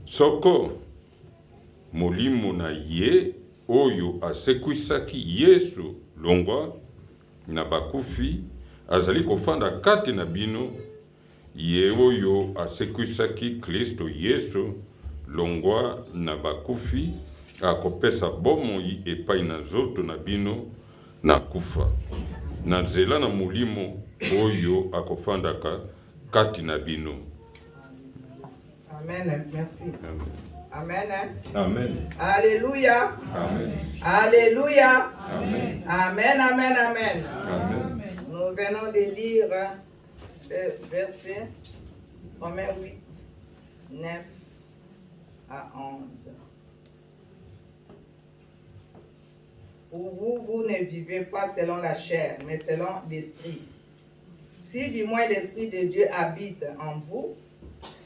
Soko molimo na ye oyo asekwisaki Yesu longwa na bakufi azali kofanda kati na bino ye oyo asekwisaki Kristo Yesu longwa na bakufi akopesa bomoi epai na nzoto na bino na kufa na nzela na molimo oyo akofandaka kati na bino. Amen. Merci. Amen. Amen. Amen. Alléluia. Amen. Alléluia. Amen. Amen. Amen. Amen. Amen. Nous venons de lire ce verset, Romains 8, 9 à 11. Pour vous, vous ne vivez pas selon la chair, mais selon l'esprit. si du moins l'Esprit de Dieu habite en vous,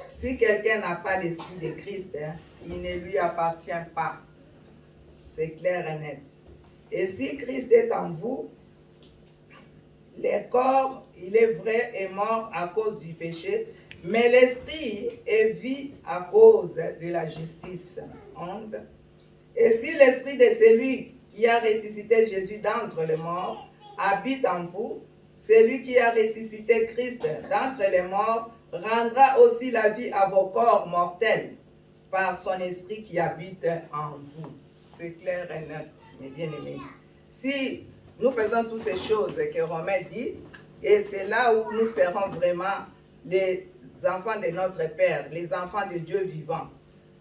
si quelqu'un n'a pas l'Esprit de Christ, il ne lui appartient pas. C'est clair et net. Et si Christ est en vous, le corps, il est vrai, est mort à cause du péché, mais l'esprit est vie à cause de la justice. 11. Et si l'esprit de celui qui a ressuscité Jésus d'entre les morts habite en vous, celui qui a ressuscité Christ d'entre les morts rendra aussi la vie à vos corps mortels par son esprit qui habite en vous. C'est clair et net, mes bien-aimés. Si nous faisons toutes ces choses que Romain dit, et c'est là où nous serons vraiment les enfants de notre Père, les enfants de Dieu vivant.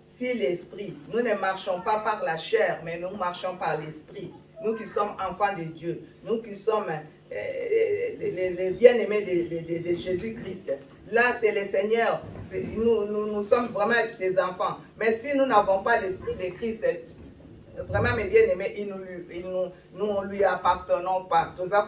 Si l'Esprit, nous ne marchons pas par la chair, mais nous marchons par l'Esprit. Nous qui sommes enfants de Dieu, nous qui sommes les bien-aimés de Jésus-Christ. Là, c'est le Seigneur. Nous sommes vraiment ses enfants. Mais si nous n'avons pas l'Esprit de Christ, vraiment, mes bien-aimés, nous ne lui appartenons pas. Toza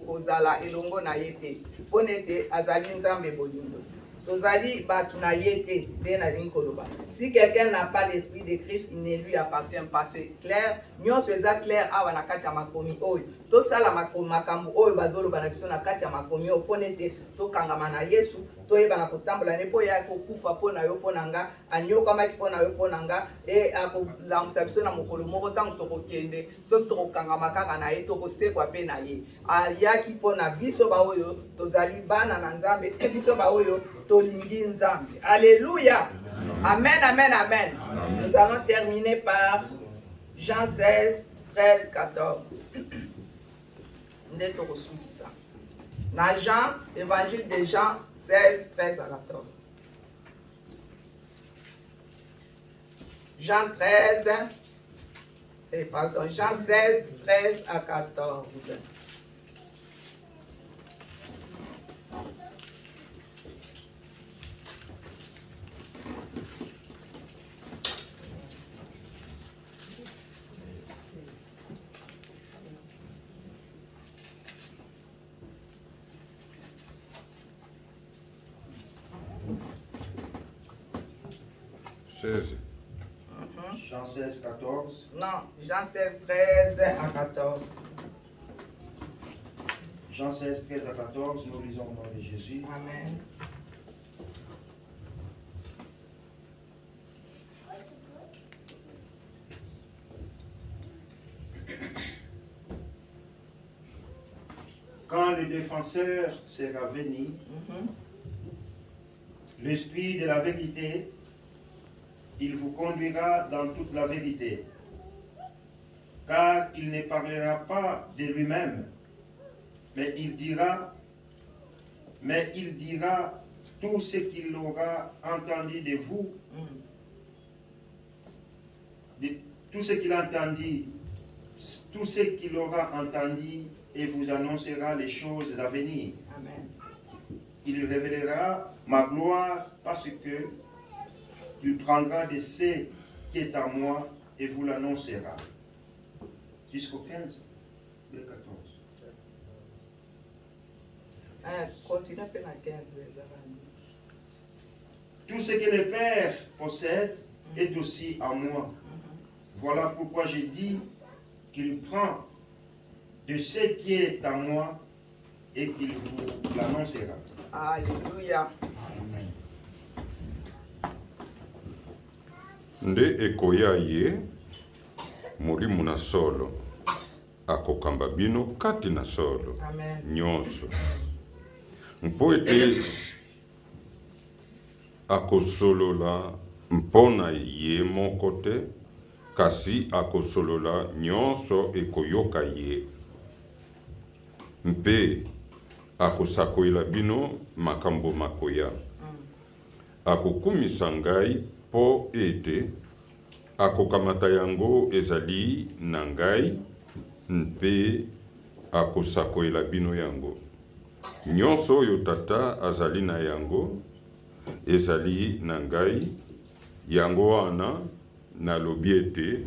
kozala elongo na yete. Ponete azali nzambe bolingo. Tozali batu na yete de na linkoloba. Si quelqu'un n'a pas l'esprit de Christ, il ne lui appartient pas. C'est clair. Nyonso eza clair awa na kati ya makomi oyo. Tosala makambo oyo bazoloba na biso na kati ya makomi oyo ponete tokangama na Yesu, toyeba na kotambola ne po ya kokufa po na yo po nanga, anyokamaki po na yo po nanga, e akolamusa biso na mokolo moko ntango tokokende, soki tokokangama kaka na ye tokosekwa pe na ye. Ayaki po na biso baoyo tozali bana na Nzambe, biso baoyo tolingi Nzambe. Alléluia. Amen, amen, amen. Nous allons terminer par Jean 16, 13, 14. Dans Jean, évangile de Jean 16, 13 à 14. Jean 16, 13 à 14. Jean 16, 14. Non, Jean 16, 13 à 14. Jean 16, 13 à 14, nous lisons au nom de Jésus. Amen. Quand le défenseur sera venu, l'Esprit de la vérité, il vous conduira dans toute la vérité, car il ne parlera pas de lui-même, mais il dira tout ce qu'il aura entendu de vous, tout ce qu'il aura entendu, et vous annoncera les choses à venir. Amen. Il révélera ma gloire parce que il prendra de ce qui est à moi et vous l'annoncera. Jusqu'au 15 et 14. Continue à la 15. Tout ce que le Père possède est aussi à moi. Voilà pourquoi j'ai dit qu'il prend de ce qui est à moi et qu'il vous l'annoncera. Alléluia. Nde ekoya ye mulimu na solo akokamba bino kati na solo. Amen. Nyonso mpo ete akosolola mpona ye moko te, kasi akosolola nyonso ekoyoka ye, mpe akosakolela bino makambo makoya. Akokumisa ngai po ete akokamata yango ezali na ngai, mpe akosakolela bino yango. Nyonso oyo tata azali na yango ezali na ngai, yango wana nalobi ete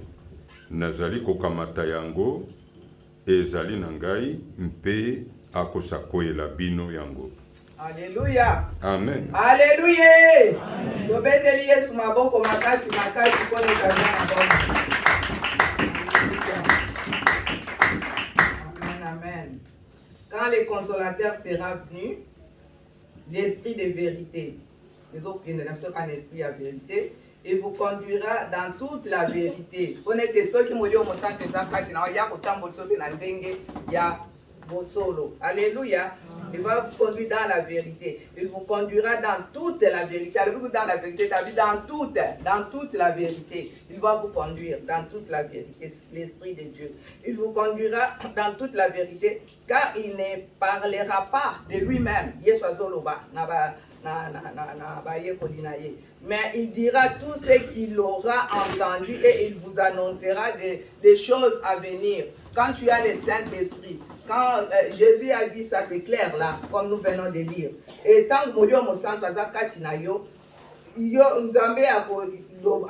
nazali kokamata yango ezali na ngai, mpe akosakoyela bino yango. Alléluia. Amen. Alléluia. Tobeteli Yesu maboko makasi makasi pone kaza na bongo. Amen, amen. Quand le consolateur sera venu, l'esprit de vérité, les autres qui ne sont qu'un esprit à vérité, il vous conduira dans toute la vérité. Honnêtement, ceux qui m'ont dit au Moussa que ça fait, il y a autant de choses dans le dengue, il y a vos solos. Alléluia. Il va vous conduire dans la vérité. Il vous conduira dans toute la vérité. Allez-vous dans la vérité, dans toute la vérité. Il va vous conduire dans toute la vérité, l'Esprit de Dieu. Il vous conduira dans toute la vérité, car il ne parlera pas de lui-même. Mais il dira tout ce qu'il aura entendu et il vous annoncera des choses à venir. Quand tu as le Saint-Esprit, quand Jésus a dit ça, c'est clair là, comme nous venons de lire. Et tant que Moyo Mosan Kazakati na yo, Nzambe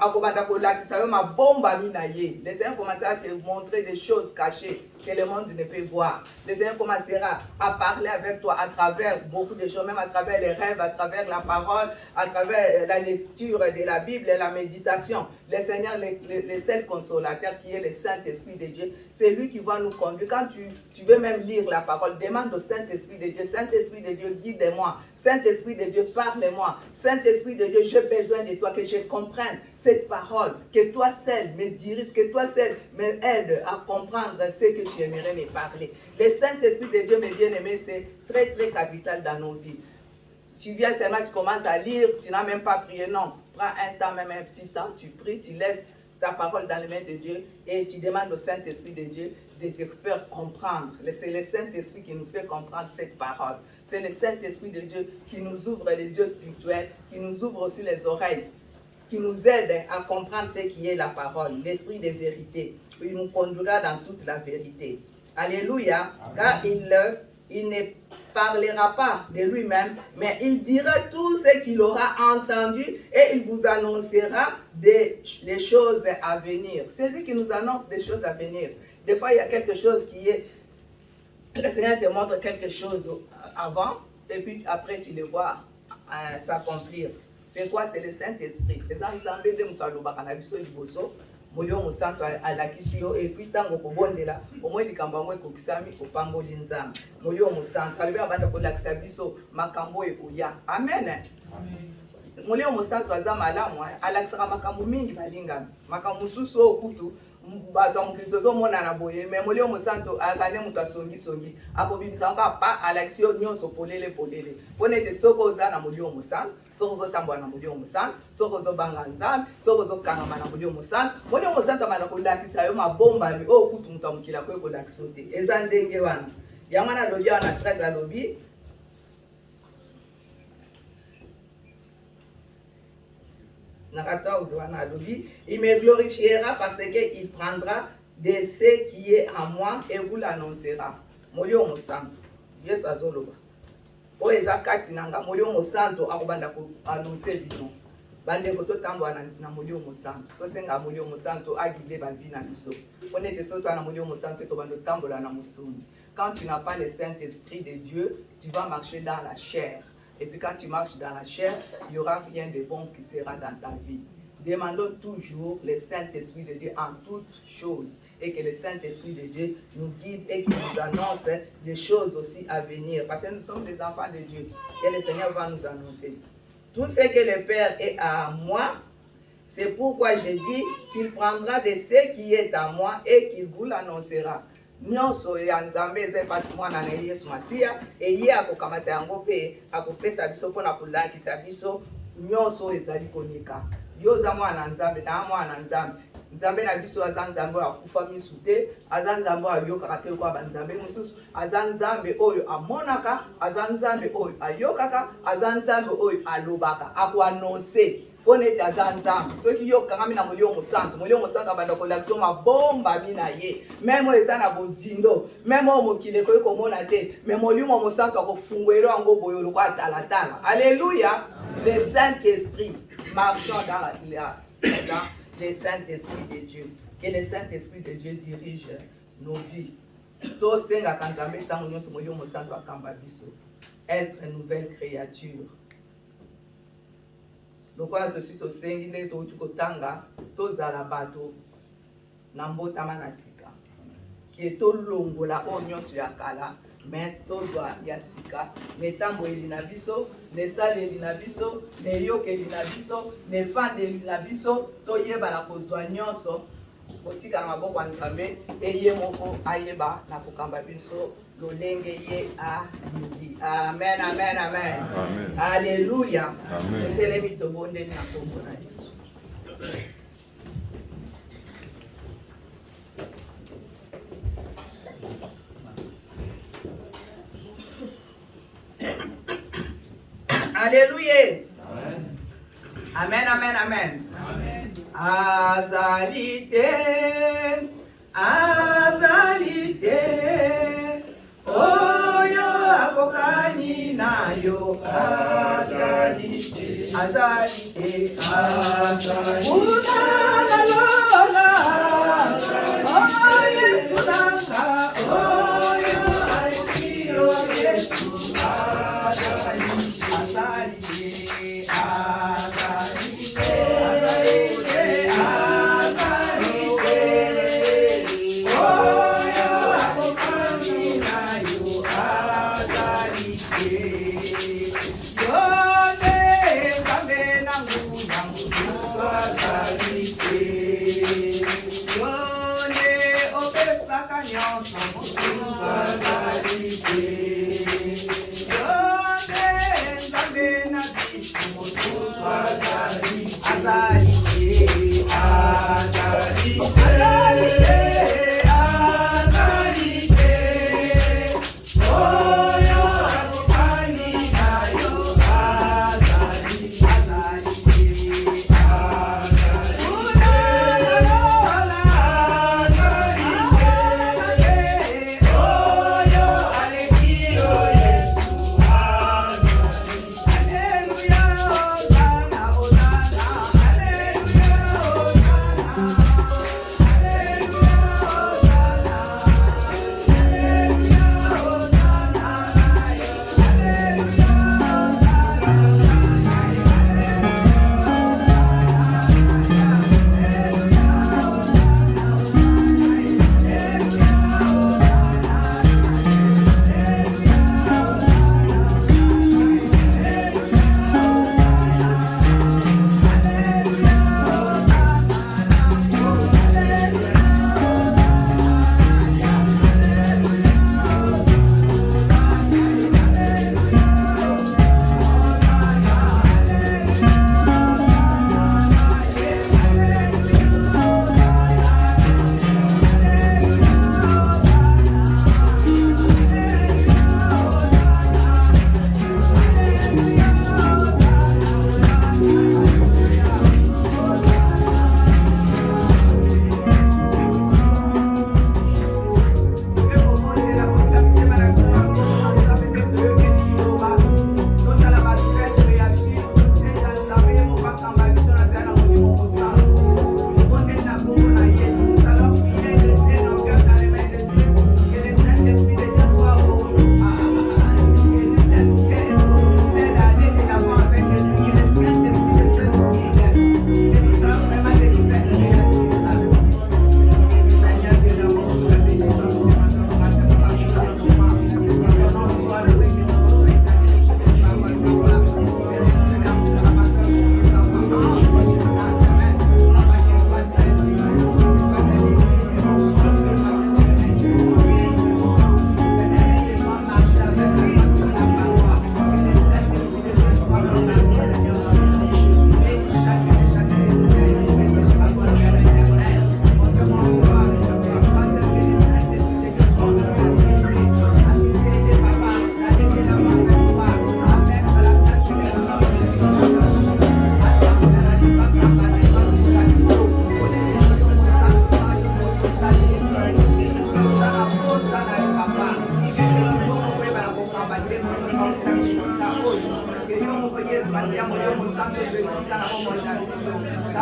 akobanda kolakisa yo mabomba minaye. Le Seigneur commencera à te montrer des choses cachées que le monde ne peut voir. Le Seigneur commencera à parler avec toi à travers beaucoup de choses, même à travers les rêves, à travers la parole, à travers la lecture de la Bible et la méditation. Le Seigneur, le seul consolateur qui est le Saint-Esprit de Dieu, c'est lui qui va nous conduire. Quand tu veux même lire la parole, demande au Saint-Esprit de Dieu, Saint-Esprit de Dieu, guide-moi. Saint-Esprit de Dieu, parle-moi. Saint-Esprit de Dieu, j'ai besoin de toi, que je comprenne cette parole, que toi seul me dirige, que toi seul m'aide à comprendre ce que tu aimerais me parler. Le Saint-Esprit de Dieu, mes bien-aimés, c'est très très capital dans nos vies. Tu viens seulement, tu commences à lire, tu n'as même pas prié, non. Prends un temps, même un petit temps, tu pries, tu laisses ta parole dans les mains de Dieu et tu demandes au Saint-Esprit de Dieu de te faire comprendre. C'est le Saint-Esprit qui nous fait comprendre cette parole. C'est le Saint-Esprit de Dieu qui nous ouvre les yeux spirituels, qui nous ouvre aussi les oreilles, qui nous aide à comprendre ce qui est la parole, l'Esprit de vérité. Il nous conduira dans toute la vérité. Alléluia. Car il ne parlera pas de lui-même, mais il dira tout ce qu'il aura entendu et il vous annoncera les choses à venir. C'est lui qui nous annonce des choses à venir. Des fois, il y a quelque chose qui est... Le Seigneur te montre quelque chose avant et puis après tu le vois s'accomplir. C'est quoi? C'est le Saint-Esprit. Les ensembles de Moukalobakanabiso Liboso. Moyo Mosanto alakisi yo et puis tango kobondela omwe likambo ngo ekokisami kopamboli nzambe Moyo Mosanto alibe abanda kolakisa biso makambo ekoya. Amen. Moyo Mosanto aza malamu alakisaka makambo mingi balingami makambo mususu okutu bato mukitozo mona na boye mais Moyo Mosanto akane mutu asongi akobimisa nga pa alakisi yo nyonso polele pone te soko oza na Moyo Mosanto soko ozotambola na Moyo Mosanto soko ozobanga nzambe soko ozokangama na Moyo Mosanto amana kolakisa yo mabombami oyo kutu mutu amukila koyo kolakisa te eza ndenge wana yango wana alobi wana 13 alobi na 14 wana alobi il me glorifiera parce que il prendra de ce qui est à moi et vous l'annoncera. Moyo Mosanto Yesu azoloba oyo eza kati nanga Moyo Mosanto akobanda ko annoncer bino bandeko totambola na Moyo Mosanto tosenga Moyo Mosanto agile bavi na biso pone te soto na Moyo Mosanto to bando tambola na musuni. Quand tu n'as pas le Saint-Esprit de Dieu, tu vas marcher dans la chair. Et puis quand tu marches dans la chair, il n'y aura rien de bon qui sera dans ta vie. Demandons toujours le Saint-Esprit de Dieu en toutes choses et que le Saint-Esprit de Dieu nous guide et qu'il nous annonce des choses aussi à venir. Parce que nous sommes des enfants de Dieu et le Seigneur va nous annoncer. Tout ce que le Père est à moi, c'est pourquoi je dis qu'il prendra de ce qui est à moi et qu'il vous l'annoncera. Nyonso ya Nzambe eza patrimoine na Yesu Masiya et ye akokamata yango pe akopesa biso pona kolakisa biso nyonso ezali konika. Yo za mwana Nzambe na mwana Nzambe. Nzambe na biso aza Nzambe akufa misu te, aza Nzambe ayokaka te kwa banzambe mususu, aza Nzambe oyo amonaka, aza Nzambe oyo ayokaka, aza Nzambe oyo alobaka, akuannoncer. Pone aza Nzambe. Soki yo kangami na Moyo Mosanto abanda kolakisa mabomba mina ye. Même eza na bozindo, même mokile koyo komona te, mais Moyo Mosanto akofungwelo yango boyolo kwa talatala. Alléluia. Le Saint-Esprit marchant dans le Saint-Esprit de Dieu. Que le Saint-Esprit de Dieu dirige nos vies. tosengaka nzambe ntango nyonso molimo mosantu akamba biso être une nouvelle créature. Lokola tosi tosengi nde touti kotanga tozala bato na mbotama na sika ke tolongola oyo nyonso ya kala me tozwa ya sika na etamboeli na biso na esaleli na biso na eyokeli na biso na efandeli na biso toyebana kozwa nyonso kotika na maboko ya nzambe eye moko ayeba na kokamba biso lolenge ye alingi. Amen, amen, amen. Alléluia. Etelemi tobondeli na kombo na Yesu. Alléluia. Amen, amen, amen. Azalite, azalite, oyo akokani nayo. Azalite, azalite, azalite. Unana lola, oh Yesu nanga, oyo alekio Yesu. Azalite, azalite, azalite, azalite, oyo akokani nayo. Azalite, yone nzambe nangu nangu azalite, yone opesaka nyonso mosusu azalite, yone nzambe na biso mosusu azalite, azalite, azalite, azalite, oyo akokani nayo. Azalite, azalite, azalite, unalola, azalite, oyo aleki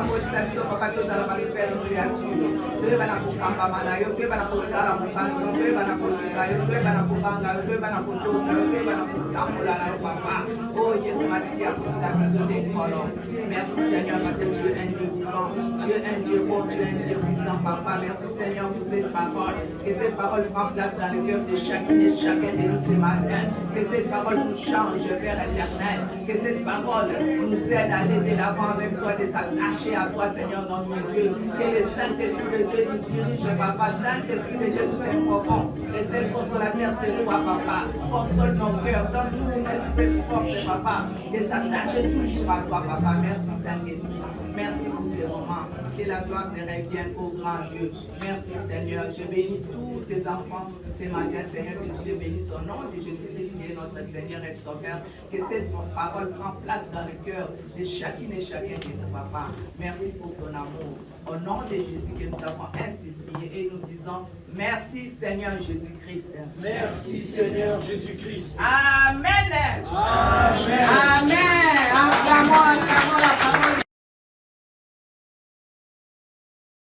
pambolisa biso papa tozala bamifele créature toyeba na kokambama na yo toyeba na kosala mokanzi toyeba na kolinga yo toyeba na kobanga yo toyeba na kotosa yo toyeba na kotambola na yo papa oh Yesu masiya kotika biso dekolo merci Seigneur parce que Dieu est un Dieu vivant Dieu est un Dieu bon Dieu est un Dieu puissant papa merci Seigneur pour cette parole que cette parole prend place dans le cœur de chacune et chacun de nous ce matin que cette parole nous change Père éternel que cette parole nous aide à aller de l'avant avec toi de s'attacher à toi Seigneur notre Dieu que le Saint-Esprit de Dieu nous dirige papa Saint-Esprit de Dieu nous invocons et seul consolateur c'est toi papa console nos cœurs donne-nous cette force papa de s'attacher toujours à toi papa merci Saint-Esprit merci pour ces moments que la gloire te revienne au grand Dieu merci Seigneur je bénis tous tes enfants ce matin Seigneur que tu les bénisses au nom de Jésus-Christ qui est notre Seigneur et Sauveur que cette parole prend place dans le cœur de chacune et chacun de nous papa merci pour ton amour au nom de Jésus que nous avons ainsi prié et nous disons merci Seigneur Jésus-Christ merci Seigneur Jésus-Christ Amen Amen